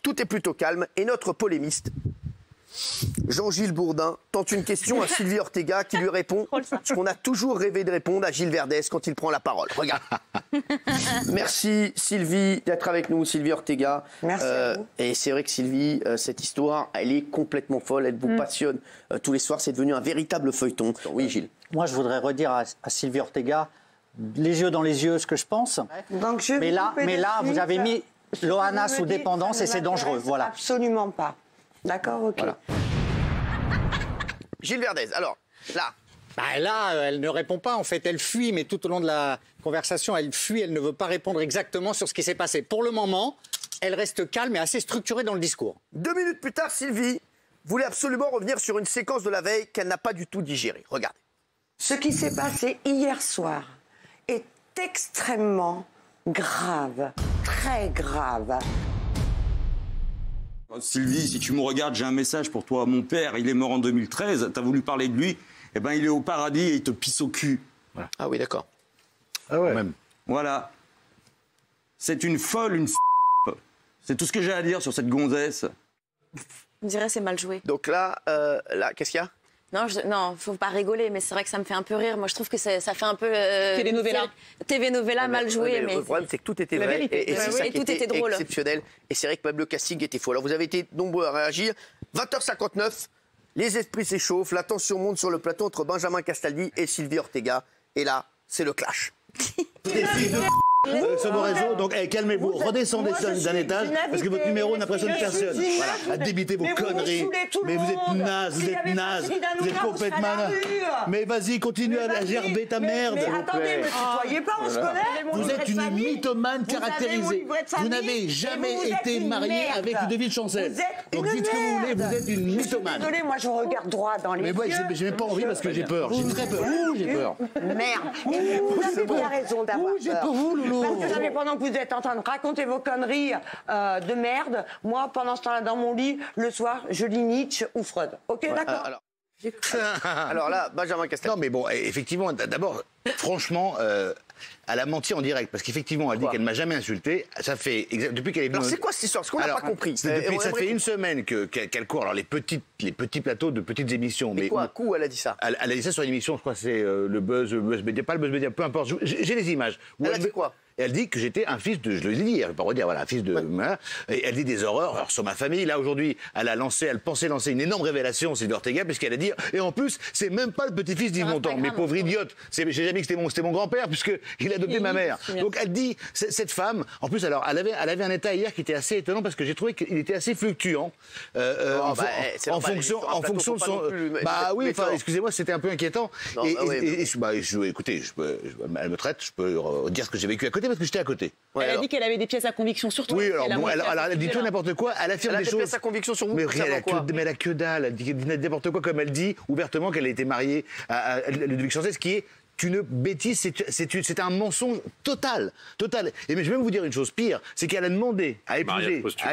tout est plutôt calme et notre polémiste, Jean-Gilles Bourdin, tente une question à Sylvie Ortega qui lui répond ce qu'on a toujours rêvé de répondre à Gilles Verdez quand il prend la parole. Regarde. Merci Sylvie d'être avec nous, Sylvie Ortega. Merci à vous. Et c'est vrai que Sylvie, cette histoire, elle est complètement folle, elle vous passionne tous les soirs, c'est devenu un véritable feuilleton. Oui Gilles. Moi je voudrais redire à Sylvie Ortega, les yeux dans les yeux, ce que je pense. Donc, mais là vous avez mis Loana sous dépendance et c'est dangereux. Voilà. Absolument pas. D'accord, ok. Voilà. Gilles Verdez, alors, là. Bah là, elle ne répond pas, en fait, elle fuit, mais tout au long de la conversation, elle fuit, elle ne veut pas répondre exactement sur ce qui s'est passé. Pour le moment, elle reste calme et assez structurée dans le discours. 2 minutes plus tard, Sylvie voulait absolument revenir sur une séquence de la veille qu'elle n'a pas du tout digérée. Regardez. Ce qui s'est passé hier soir est extrêmement grave, très grave. Sylvie, si tu me regardes, j'ai un message pour toi. Mon père, il est mort en 2013. T'as voulu parler de lui. Eh ben, il est au paradis et il te pisse au cul. Voilà. Ah oui, d'accord. Ah ouais. Même. Voilà. C'est une folle, une C'est tout ce que j'ai à dire sur cette gonzesse. On dirait c'est mal joué. Donc là, qu'est-ce qu'il y a? Non, faut pas rigoler, mais c'est vrai que ça me fait un peu rire. Moi, je trouve que ça fait un peu... TV-novela. mal joué. Le problème, c'est que tout était vrai. Et c'est ça qui tout était drôle. Exceptionnel. Et c'est vrai que même le casting était faux. Alors, vous avez été nombreux à réagir. 20h59, les esprits s'échauffent. La tension monte sur le plateau entre Benjamin Castaldi et Sylvie Ortega. Et là, c'est le clash. Sur vos réseaux, donc calmez-vous, redescendez d'un étage, parce que votre numéro n'impressionne personne. Voilà, à débiter vos conneries. Mais vous êtes naze, vous êtes complètement naze. Mais vas-y, continue à gerber ta merde. Mais attendez, me tutoyez pas, on se connaît. Vous êtes une mythomane caractérisée. Vous n'avez jamais été mariée avec Ludovine Chancel. Donc dites ce que vous voulez, vous êtes une mythomane. Désolée, moi je regarde droit dans les yeux. Mais moi, j'ai même pas envie parce que j'ai peur. J'ai très peur. J'ai peur. Merde. Et vous avez bien raison d'avoir peur. J'ai peur, vous, Loulou. Parce que jamais pendant que vous êtes en train de raconter vos conneries de merde, moi, pendant ce temps-là, dans mon lit, le soir, je lis Nietzsche ou Freud. Ok, d'accord. Alors là, Benjamin Castaldi. Non, mais bon, effectivement, d'abord, franchement, elle a menti en direct. Parce qu'effectivement, elle dit qu'elle ne m'a jamais insulté. Ça fait depuis qu'elle est venue. Alors, c'est quoi cette histoire? Parce qu'on n'a pas compris. Ça fait une semaine qu'elle court. Alors, les petits plateaux de petites émissions. Mais quoi, à coup, elle a dit ça? Elle a dit ça sur une émission, je crois que c'est le Buzz Media, pas le Buzz Media, peu importe. J'ai les images. Elle a dit quoi? Elle dit que j'étais un fils de, je le dis hier, je vais pas redire, voilà, un fils de, voilà. Et elle dit des horreurs alors, sur ma famille. Là, aujourd'hui, elle pensait lancer une énorme révélation, Sylvie Ortega, puisqu'elle a dit, et en plus, c'est même pas le petit-fils d'Yves Montand. Mais pauvre idiote, j'ai jamais dit que c'était mon grand-père, puisqu'il a adopté ma mère. Donc elle dit, cette femme, en plus, alors, elle avait un état hier qui était assez étonnant, parce que j'ai trouvé qu'il était assez fluctuant, en fonction de son, bah oui, enfin, excusez-moi, c'était un peu inquiétant. Écoutez, elle me traite, je peux dire ce que j'ai vécu à côté, parce que j'étais à côté. Elle a dit qu'elle avait des pièces à conviction sur toi. Oui, alors elle dit tout n'importe quoi, elle affirme des choses. Elle a des pièces à conviction sur vous. Mais elle a que dalle, elle dit n'importe quoi, comme elle dit ouvertement qu'elle a été mariée à Ludovine Chancel, ce qui est une bêtise, c'est un mensonge total. Et mais je vais même vous dire une chose pire, c'est qu'elle a demandé à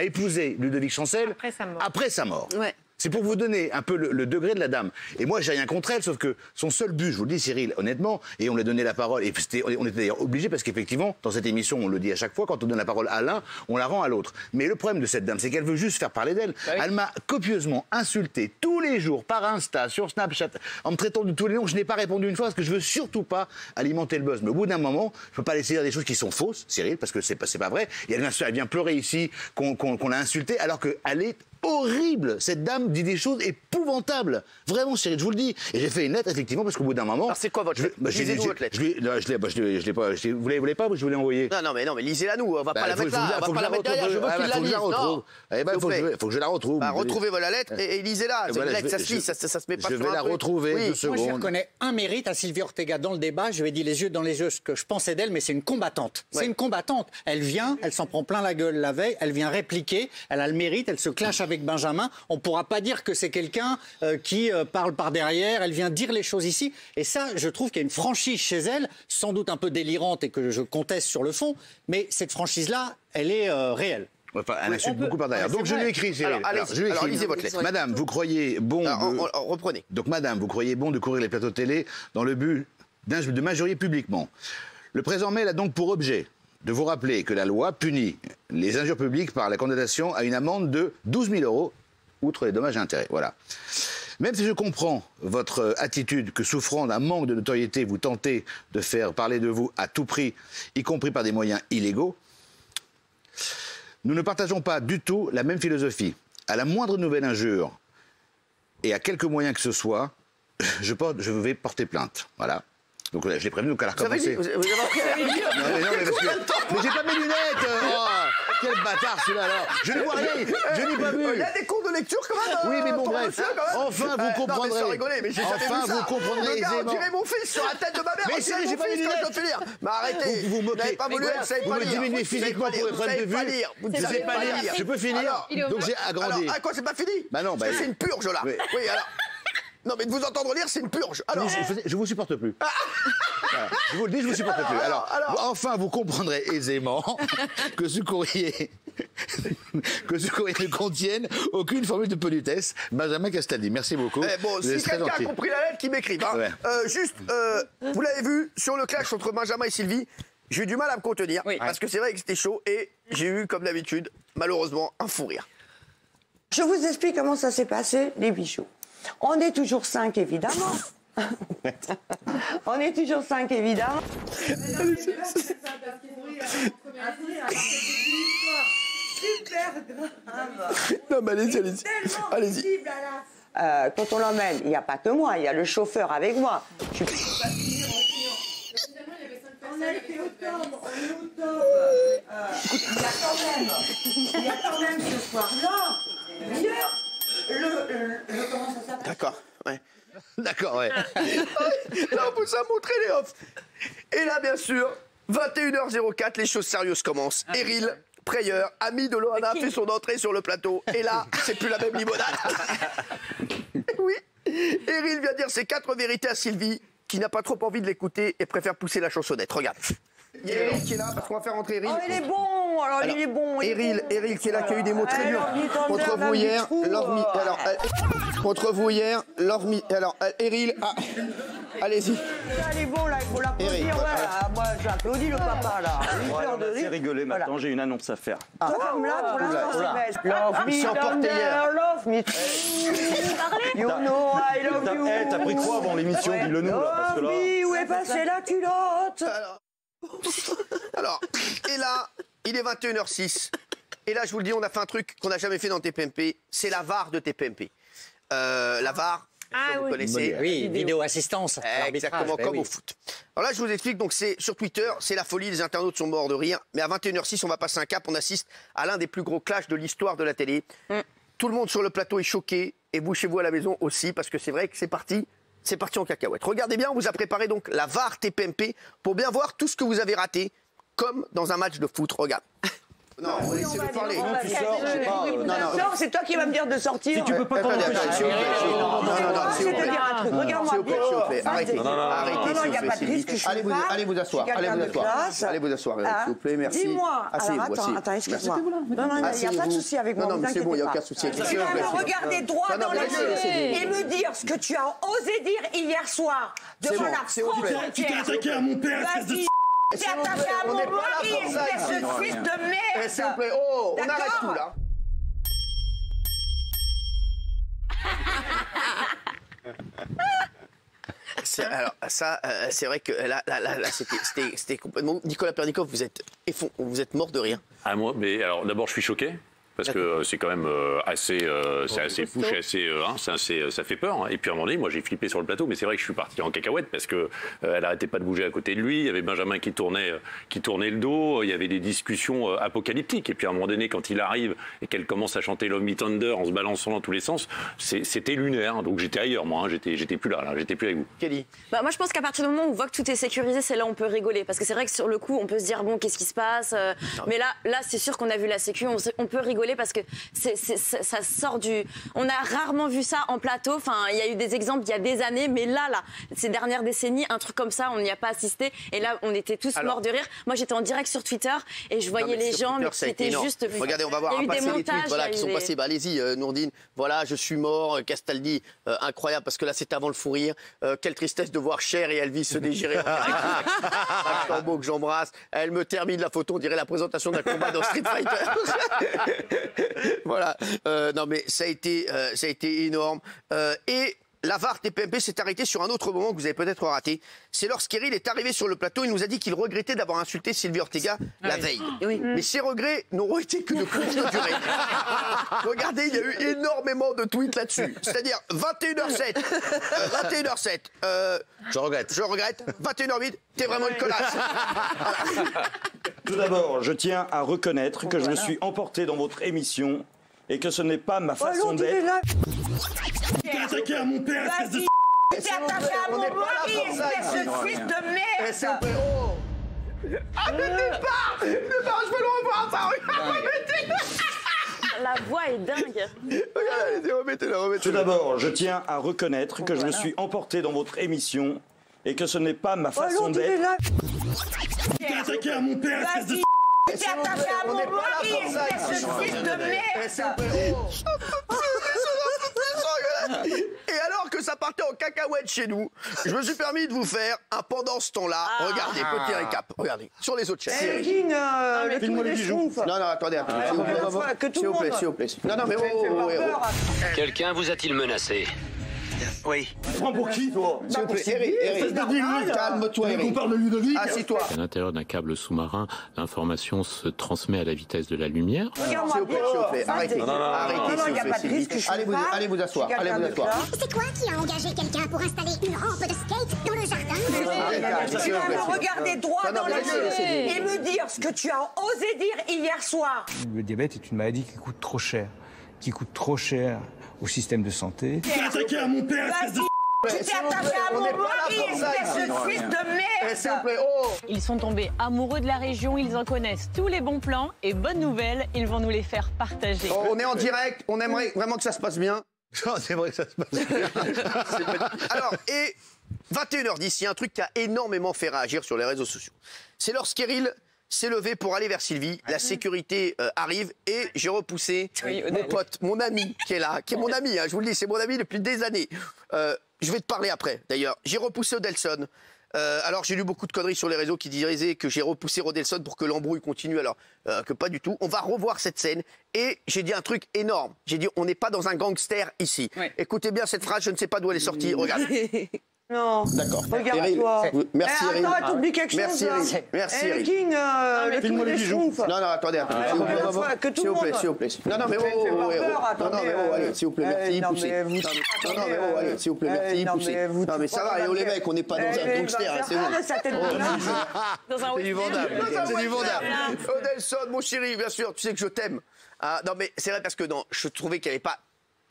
épouser Ludovine Chancel après sa mort. Ouais. C'est pour vous donner un peu le degré de la dame. Et moi, j'ai rien contre elle, sauf que son seul but, je vous le dis, Cyril, honnêtement, et on lui a donné la parole, et on était d'ailleurs obligés, parce qu'effectivement, dans cette émission, on le dit à chaque fois, quand on donne la parole à l'un, on la rend à l'autre. Mais le problème de cette dame, c'est qu'elle veut juste faire parler d'elle. Bah oui. Elle m'a copieusement insulté tous les jours, par Insta, sur Snapchat, en me traitant de tous les noms. Je n'ai pas répondu une fois, parce que je veux surtout pas alimenter le buzz. Mais au bout d'un moment, je peux pas laisser dire des choses qui sont fausses, Cyril, parce que c'est pas vrai. Et elle vient pleurer ici, qu'on l'a insultée, alors qu'elle est horrible. Cette dame dit des choses épouvantables. Vraiment, Cyril, je vous le dis. Et j'ai fait une lettre, effectivement, parce qu'au bout d'un moment... Alors, c'est quoi votre lettre? Lisez-nous votre lettre. Je l'ai pas. Vous l'avez pas ou je vous l'ai envoyé? Non, mais lisez-la nous. On va pas la mettre là. On va pas la mettre derrière. Je veux qu'il la lise. Faut que je la retrouve. Retrouvez la lettre et lisez-la. C'est une lettre, ça se lit, ça se met pas sur un truc. Je vais la retrouver, 2 secondes. Moi, je reconnais un mérite à Sylvie Ortega dans le débat. Je lui ai dit les yeux dans les yeux ce que je pensais d'elle, mais c'est une combattante. C'est une combattante. Elle vient, elle s'en prend plein la gueule la veille, elle vient répliquer, elle a le mérite, elle se clash avec Benjamin. On ne pourra pas dire que c'est quelqu'un qui parle par derrière, elle vient dire les choses ici. Et ça, je trouve qu'il y a une franchise chez elle, sans doute un peu délirante et que je conteste sur le fond, mais cette franchise-là, elle est réelle. Enfin, elle insulte beaucoup par derrière. Donc je lui ai écrit, Cyril. Alors, lisez votre lettre. Madame, vous croyez bon reprenez. Donc, madame, vous croyez bon de courir les plateaux de télé dans le but de m'injurier publiquement. Le présent mail a donc pour objet de vous rappeler que la loi punit les injures publiques par la condamnation à une amende de 12 000 €, outre les dommages et intérêts. Voilà. Même si je comprends votre attitude que souffrant d'un manque de notoriété, vous tentez de faire parler de vous à tout prix, y compris par des moyens illégaux, nous ne partageons pas du tout la même philosophie. À la moindre nouvelle injure et à quelque moyen que ce soit, je vais porter plainte. Voilà. Donc là, je l'ai prévenu, donc elle a recommencé. Vous avez appris à la Non, mais j'ai pas mes lunettes. Oh, quel bâtard celui-là alors. Je ne vois rien, je n'ai pas vu. Il y a des cours de lecture quand même. Oui, mais bon, bref. Enfin, vous comprendrez. Non, mais sans rigoler, mais j'ai jamais vu ça. Enfin, vous comprendrez aisément. Dirait mon fils sur la tête de ma mère. Mais c'est, j'ai pas les lunettes. Je lire. Mais arrêtez. Vous n'avez moquez. pas voulu, vous savez pas lire. Vous me diminuez physiquement pour les problèmes de vue. Vous ne Je savez sais pas lire. Je peux finir. Donc j'ai agrandi. Ah quoi, c'est pas fini? Bah non, bah. C'est une purge là. Oui, alors. Non, mais de vous entendre lire, c'est une purge. Alors. Je vous supporte plus. Voilà. Je vous le dis, je vous supporte plus. Alors, enfin, vous comprendrez aisément que ce courrier ne contienne aucune formule de politesse. Benjamin Castaldi, merci beaucoup. Bon, si quelqu'un a compris la lettre, qu'il m'écrive. Hein. Ouais. Vous l'avez vu, sur le clash entre Benjamin et Sylvie, j'ai eu du mal à me contenir, parce que c'est vrai que c'était chaud, et j'ai eu, comme d'habitude, malheureusement, un fou rire. Je vous explique comment ça s'est passé, les bijoux. On est toujours 5, évidemment. On est toujours 5, évidemment. Non, mais allez-y. Allez-y. Quand on l'emmène, il n'y a pas que moi, il y a le chauffeur avec moi. On a été au top, il y a quand même ce soir-là, comment ça s'appelle? D'accord, ouais. D'accord, ouais. Là, on vous a montré les offs. Et là, bien sûr, 21h04, les choses sérieuses commencent. Eril, Preyer, ami de Loana, fait son entrée sur le plateau. Et là, c'est plus la même limonade. Oui. Eril vient dire ses 4 vérités à Sylvie, qui n'a pas trop envie de l'écouter et préfère pousser la chansonnette. Regarde. Il y a Eril qui est là parce qu'on va faire rentrer Eril. Oh, il est bon, alors il est bon. Eril qui est là, qui a eu des mots très durs contre vous hier. Contre vous hier, alors, Eril, allez-y. Il est bon là, il faut l'applaudir. Moi, j'applaudis le papa là. C'est rigolé maintenant, j'ai une annonce à faire. Comme là, pour l'instant, c'est belle. Love me thunder, love me. You know I love you. T'as pris quoi avant l'émission? Dis-le-nous là, parce que là. Oui, où est passée la culotte? Alors, et là, il est 21h06. Et là, je vous le dis, on a fait un truc qu'on n'a jamais fait dans TPMP. C'est la VAR de TPMP. La VAR, vous connaissez. Oui, vidéo assistance. Exactement, comme au foot. Alors là, je vous explique, donc c'est sur Twitter, c'est la folie, les internautes sont morts de rire. Mais à 21h06, on va passer un cap, on assiste à l'un des plus gros clashs de l'histoire de la télé. Tout le monde sur le plateau est choqué, et vous chez vous à la maison aussi, parce que c'est vrai que c'est parti en cacahuète. Regardez bien, on vous a préparé donc la VAR TPMP pour bien voir tout ce que vous avez raté, comme dans un match de foot. Regarde. Non, on va essayer de parler. Non, tu sors, je sais pas. Non, c'est toi qui vas me dire de sortir. Si tu peux pas t'en empêcher. S'il vous plaît. Je vais te dire un truc. Regarde-moi. S'il vous plaît. Arrêtez. Non, il n'y a pas de risque. Allez vous asseoir. Allez vous asseoir, s'il vous plaît. Merci. Dis-moi. Attends, excuse-moi. Non, il n'y a pas de souci avec moi. Non, mais c'est bon, il n'y a aucun souci. Tu vas me regarder droit dans les yeux et me dire ce que tu as osé dire hier soir devant la France entière. Tu t'es attaqué à mon père, espèce de... T'es attaqué à mon mari, espèce de fils de merde. S'il vous plaît, oh, on arrête tout là. Alors ça, c'est vrai que là c'était complètement... Nicolas Pernicov, vous êtes mort de rire. Ah moi, mais alors d'abord je suis choqué. Parce que c'est quand même assez fou, ça fait peur. Hein. Et puis à un moment donné, moi j'ai flippé sur le plateau, mais c'est vrai que je suis parti en cacahuète parce que elle n'arrêtait pas de bouger à côté de lui. Il y avait Benjamin qui tournait le dos. Il y avait des discussions apocalyptiques. Et puis à un moment donné, quand il arrive et qu'elle commence à chanter Love Me Thunder en se balançant dans tous les sens, c'était lunaire. Donc j'étais ailleurs, moi. Hein. J'étais plus là, j'étais plus avec vous. Kelly. Moi je pense qu'à partir du moment où on voit que tout est sécurisé, c'est là où on peut rigoler. Parce que c'est vrai que sur le coup, on peut se dire bon, qu'est-ce qui se passe Mais là c'est sûr qu'on a vu la sécu, on peut rigoler. rigoler parce que ça sort du... On a rarement vu ça en plateau. Enfin, il y a eu des exemples il y a des années, mais là, ces dernières décennies, un truc comme ça, on n'y a pas assisté. Et là, on était tous morts de rire. Moi, j'étais en direct sur Twitter et je voyais les gens, mais c'était juste... Regardez, on va voir passer les tweets voilà, qui sont passés. Bah, allez-y, Nourdine. Voilà, je suis mort. Castaldi, incroyable, parce que là, c'était avant le fou rire. Quelle tristesse de voir Cher et Elvis se dégirer. Un beau que j'embrasse. Elle me termine la photo, on dirait la présentation d'un combat dans Street Fighter. Voilà. Non, mais ça a été énorme. Et la VAR TPMP s'est arrêtée sur un autre moment que vous avez peut-être raté. C'est lorsqu'Eril est arrivé sur le plateau, il nous a dit qu'il regrettait d'avoir insulté Sylvie Ortega la veille. Oui. Mais ces regrets n'auront été que de courte durée. Regardez, il y a eu énormément de tweets là-dessus. C'est-à-dire 21h07. 21h07. Je regrette. 21h08. T'es vraiment une connasse. Tout d'abord, je tiens à reconnaître que je me suis emporté dans votre émission et que ce n'est pas ma façon d'être. Tu t'es attaqué à mon père, espèce de... Tu t'es attaqué à mon mari, espèce de fils de merde. Ah, ne départ, je veux le revoir, ça. La voix est dingue. Allez, remettez-le. Tout d'abord, je tiens à reconnaître que je me suis emporté dans votre émission et que ce n'est pas ma façon d'être. Tu t'es attaqué à mon père, espèce de... Tu t'es attaqué à mon mari, espèce de fils de merde. Et alors que ça partait en cacahuète chez nous, je me suis permis de vous faire un pendant ce temps-là. Regardez, petit récap. Regardez, sur les autres chaînes. Filme-moi les bijoux. Non, attendez. S'il vous plaît. Non, mais Quelqu'un vous a-t-il menacé? Oui. Tu prends pour qui, toi? S'il vous plaît, Eric, calme-toi, Eric. On parle de Ludovic. Assis-toi. À l'intérieur d'un câble sous-marin, l'information se transmet à la vitesse de la lumière. S'il vous plaît, arrêtez. Non, il n'y a pas de risque, Allez vous asseoir. C'est toi qui as engagé quelqu'un pour installer une rampe de skate dans le jardin? Tu vas me regarder droit dans les yeux et me dire ce que tu as osé dire hier soir. Le diabète est une maladie qui coûte trop cher au système de santé. Tu t'es attaqué à mon père, espèce de... Tu t'es attaqué à mon mari, espèce de fils de merde. Ils sont tombés amoureux de la région, ils en connaissent tous les bons plans et bonne nouvelle, ils vont nous les faire partager. On est en direct, on aimerait vraiment que ça se passe bien. C'est vrai que ça se passe bien. Alors, et 21h10, il y a un truc qui a énormément fait réagir sur les réseaux sociaux. C'est lorsqu'Eril s'est levé pour aller vers Sylvie, la sécurité arrive et j'ai repoussé mon pote, mon ami qui est là, qui est mon ami, je vous le dis, c'est mon ami depuis des années. Je vais te parler après d'ailleurs. J'ai repoussé Odelson. Alors j'ai lu beaucoup de conneries sur les réseaux qui disaient que j'ai repoussé Odelson pour que l'embrouille continue, alors que pas du tout. On va revoir cette scène et j'ai dit un truc énorme. J'ai dit on n'est pas dans un gangster ici. Ouais. Écoutez bien cette phrase, je ne sais pas d'où elle est sortie, regardez. Non. D'accord. Regarde-toi. Merci, Eric. Attends, t'oublies quelque chose. Merci, Eric. King, filme-moi les bijoux. Non, attendez. S'il vous plaît. Non, mais allez, s'il vous plaît, merci, poussez. Non, mais allez, s'il vous plaît, merci, poussez. Non, mais ça va, les mecs, on n'est pas dans un gangster, c'est bon. C'est du vendable. Odelson, mon chéri, bien sûr, tu sais que je t'aime. Non, mais c'est vrai parce que je trouvais qu'il n'y avait pas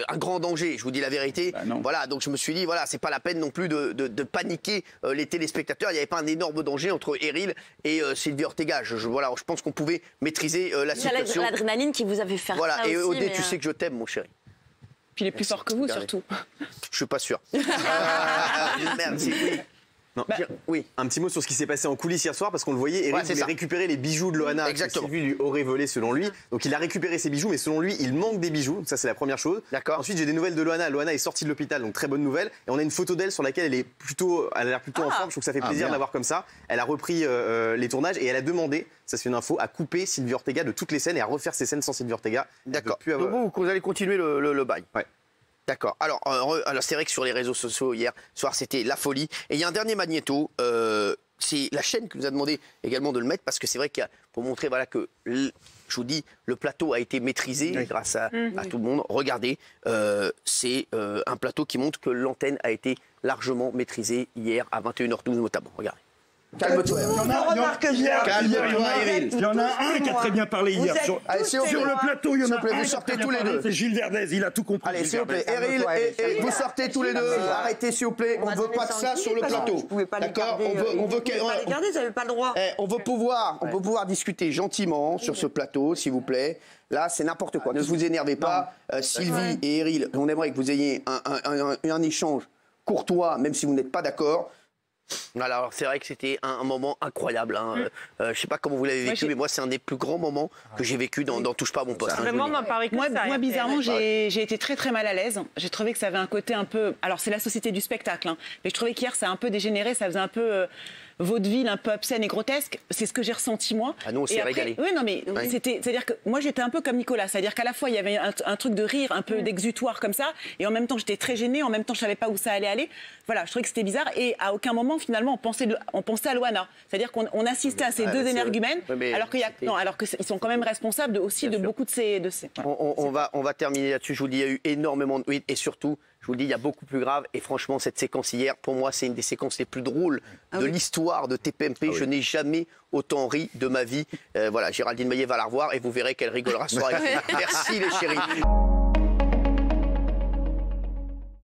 un grand danger, je vous dis la vérité. Voilà, donc je me suis dit, voilà, c'est pas la peine non plus de paniquer les téléspectateurs. Il n'y avait pas un énorme danger entre Eril et Sylvie Ortega. Voilà, je pense qu'on pouvait maîtriser la situation. Il y a l'adrénaline qui vous avait fait voilà, ça et aussi, Odé, tu sais que je t'aime, mon chéri. Puis il est plus fort que vous, surtout. Je suis pas sûr. Merde, non, oui. Un petit mot sur ce qui s'est passé en coulisses hier soir, parce qu'on le voyait, Eric voulait récupérer les bijoux de Loana que Sylvie lui aurait volé selon lui. Donc il a récupéré ses bijoux, mais selon lui, il manque des bijoux. Donc ça, c'est la première chose. D'accord. Ensuite, j'ai des nouvelles de Loana. Loana est sortie de l'hôpital, donc très bonne nouvelle. Et on a une photo d'elle sur laquelle elle a l'air plutôt en forme. Je trouve que ça fait plaisir de la voir comme ça. Elle a repris les tournages et elle a demandé, ça c'est une info, à couper Sylvie Ortega de toutes les scènes et à refaire ses scènes sans Sylvie Ortega. D'accord. Donc vous allez continuer le bail. Ouais. D'accord. Alors c'est vrai que sur les réseaux sociaux hier soir, c'était la folie. Et il y a un dernier magnéto. C'est la chaîne qui nous a demandé également de le mettre parce que c'est vrai qu'il y a, pour montrer que, je vous dis, le plateau a été maîtrisé grâce à tout le monde. Regardez, c'est un plateau qui montre que l'antenne a été largement maîtrisée hier à 21h12 notamment. Regardez. Calme-toi. Il y en a un qui a très bien parlé hier. Sur le plateau, il y en a un. Vous sortez tous les deux. C'est Gilles Verdez, il a tout compris. Allez, s'il vous plaît. Eril, et vous sortez tous les deux. Arrêtez, s'il vous plaît. On ne veut pas de ça sur le plateau. D'accord? On veut pas les garder, vous n'avez pas le droit. On veut pouvoir discuter gentiment sur ce plateau, s'il vous plaît. Là, c'est n'importe quoi. Ne vous énervez pas. Sylvie et Eril, on aimerait que vous ayez un échange courtois, même si vous n'êtes pas d'accord. Alors, c'est vrai que c'était un moment incroyable. Je ne sais pas comment vous l'avez vécu, mais moi, c'est un des plus grands moments que j'ai vécu dans Touche pas à mon poste. Vraiment, moi, bizarrement, j'ai été très très mal à l'aise. J'ai trouvé que ça avait un côté un peu... Alors, c'est la société du spectacle, mais je trouvais qu'hier, ça a un peu dégénéré, ça faisait un peu... vaudeville, un peu obscène et grotesque, c'est ce que j'ai ressenti moi. Ah non, on s'est régalé. Oui, non, mais c'est-à-dire que moi j'étais un peu comme Nicolas, c'est-à-dire qu'à la fois il y avait un truc de rire, un peu d'exutoire comme ça, et en même temps j'étais très gênée, en même temps je savais pas où ça allait aller. Voilà, je trouvais que c'était bizarre, et à aucun moment finalement on pensait à Loana, c'est-à-dire qu'on assistait à ces deux énergumènes, alors qu'ils sont quand même responsables aussi de beaucoup de ces. On va terminer là-dessus. Je vous dis, il y a eu énormément de et surtout. Je vous le dis, il y a beaucoup plus grave. Et franchement, cette séquence hier, pour moi, c'est une des séquences les plus drôles de l'histoire de TPMP. Je n'ai jamais autant ri de ma vie. Voilà, Géraldine Maillet va la revoir et vous verrez qu'elle rigolera ce soir. Merci les chéris.